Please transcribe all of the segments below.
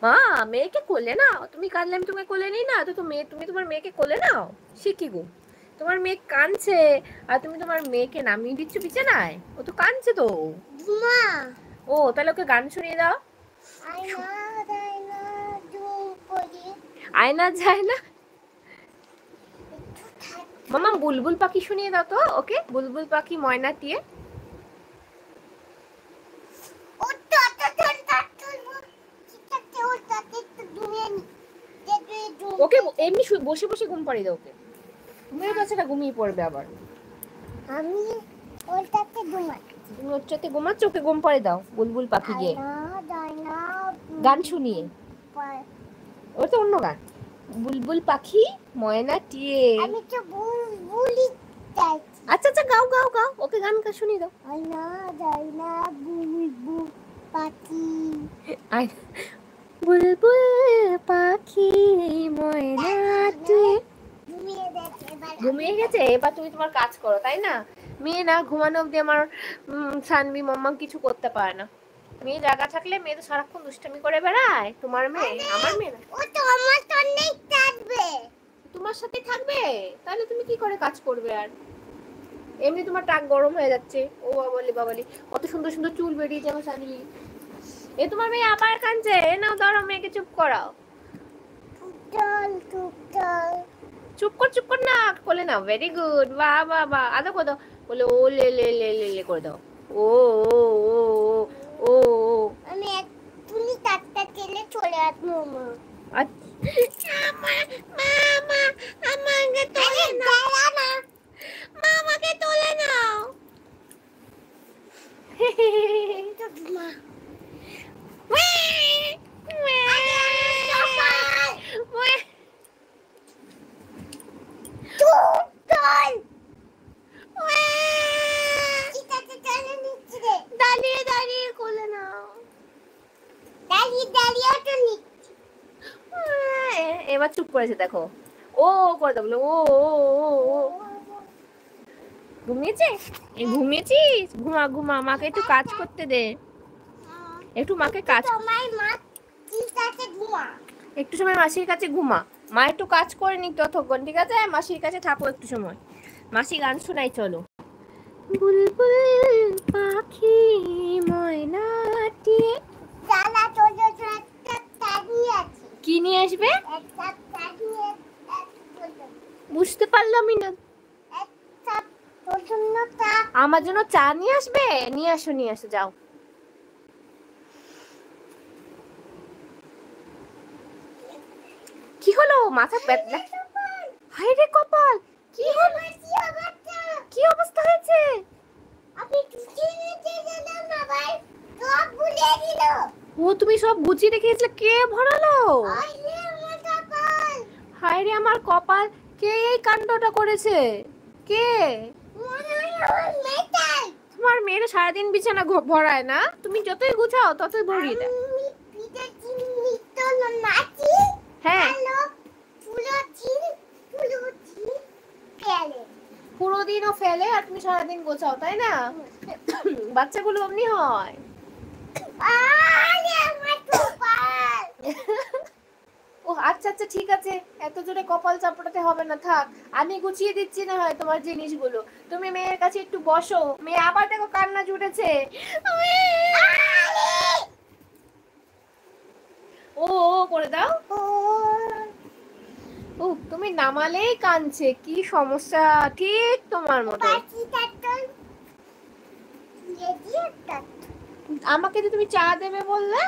মা মেয়েকে কোলে নাও, তুমি কাঁদলে আমি তোমাকে কোলে নিই না, তো তুমি তোমার মেয়েকে কোলে নাও। সে কি গো, তোমার মেয়ে কাঁদছে আর তুমি তোমার মেয়েকে নামিয়ে দিচ্ছ বিছানায়? ও তো কাঁদছে তো। ও তাহলে ওকে গান শুনিয়ে দাও। আয়না যায় না, মামা বুলবুল পাখি শুনিয়ে দাও তো ওকে, বুলবুল পাখি ময়না টিয়ে। ওকে এমনি বসে বসে ঘুম পাড়িয়ে দাও ওকে, ঘুমিয়ে গেছে না, ঘুমিয়ে পড়বে আবার। আমি ওটাতে ঘুমাই। তুমি ওটাতে ঘুমাচ্ছ, ওকে ঘুম পাড়িয়ে দাও বুলবুল পাখি দিয়ে গান শুনিয়ে। ওটা তো অন্য গান, বুলবুল পাখি ময়না টিয়ে। আমি তো বুলবুলি চাইছি। আচ্ছা আচ্ছা গাও গাও গাও, ওকে গান শুনিয়ে দাও। আয়না জায়না বুলবুল পাখি, বুলবুল পাখি ময়না টিয়ে। ঘুমিয়ে গেছে, এবার তুমি তোমার কাজ করো, তাই না? মেয়ে না ঘুমানো অব্দি আমার সানবি মাম্মা কিছু করতে পারে না। মেয়ে জায়গা থাকলে মেয়ে তো সারাক্ষণ দুষ্টামি করে বেড়ায়। তোমার মেয়ে, আমার মেয়ে না। ও তো আমার সাথেই থাকবে। তোমার সাথে থাকবে, তাহলে তুমি কি করে কাজ করবে? আর এমনি তোমার টাক গরম হয়ে যাচ্ছে। ও বাবালি বাবালি, কত সুন্দর সুন্দর চুল বেরিয়েছে আমার সানবি। এ তোমার মেয়ে আবার কাঁদছে, নাও ধরো মেয়েকে চুপ করাও। চুপ কর না, কোলে নাও। ভেরি গুড, বাহ বাহ বাহ। আদা করে দাও, বলে ও লে লে লে লে লে করে দাও। ও ও ও ও ও। আমি তুমি তারটা ছেলে চলে আসবো মা। মামা আমাকে তোলে নাও, মামাকে তোলে নাও। দাঁড়িয়ে দাঁড়িয়ে কোলে নাও। এবার চুপ করেছে দেখো। ও করে দাও, বলে ও ও ও। ঘুমিয়েছে? ঘুমিয়েছিস? ঘুমা ঘুমা, মাকে একটু কাজ করতে দে, একটু মাকে কাজ। একটু সময় মাসির কাছে ঘুমা, মা একটু কাজ করে নিক ততক্ষণ, ঠিক আছে? মাসির কাছে থাকো একটু সময়, মাসি গান শোনাই চলো। বুলবুল পাখি ময়নাটি। কি নিয়ে আসবে? বুঝতে পারলামই না। আমার জন্য চা নিয়ে আসবে? নিয়ে আসো নিয়ে আসো, যাও। কি হলো, মাথা ব্যথা? হায় রে কপাল, কি হলো? কি অবস্থা হয়েছে? ও তুমি সব গুছিয়ে রেখেছিলে, কে ভরালো? হায় রে আমার কপাল, কে এই কাণ্ডটা করেছে? কে? তোমার মেয়েরা সারাদিন বিছানা ভরায় না, তুমি যতই গুছাও ততই ভরিয়ে দেয়। হ্যাঁ পুরো দিনও ফেলে আর তুমি সারাদিন গোছাও, তাই না? বাচ্চাগুলো অমনি হয়। ও আচ্ছা আচ্ছা ঠিক আছে, এত জোরে কপাল চাপড়াতে হবে না, থাক আমি গুছিয়ে দিচ্ছি না হয় তোমার জিনিসগুলো। তুমি মেয়ের কাছে একটু বসো, মেয়ে আবার দেখো কান্না জুটেছে। ও ও করে দাও। ও তুমি নামালেই কাঁদছে, কি সমস্যা? ঠিক তোমার মতো। আমাকে যে তুমি চা দেবে বললে।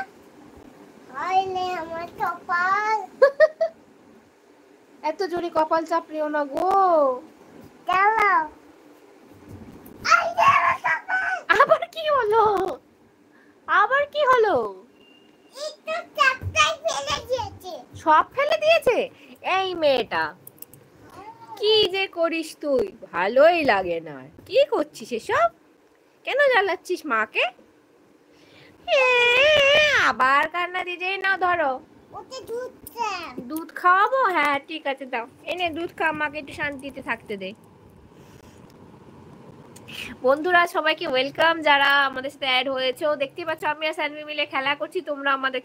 আমার কপাল। এত জোরে কপাল চাপড়িও না গো। আবার কি হলো? আবার কি হলো? সব ফেলে দিয়েছে এই মেয়েটা। কি যে করিস তুই, ভালোই লাগে না। কি করছিস এসব? কেন জ্বালাচ্ছিস মাকে? আবার কান্না দিয়ে, না ধরো দুধ খাওয়াবো। হ্যাঁ ঠিক আছে, দাও এনে দুধ খা, মাকে একটু শান্তিতে থাকতে দে। বন্ধুরা সবাইকে ওয়েলকাম, যারা আমাদের সাথে অ্যাড হয়েছে। দেখতে পাচ্ছ আমি আর সানভি মিলে খেলা করছি, তোমরা আমাদের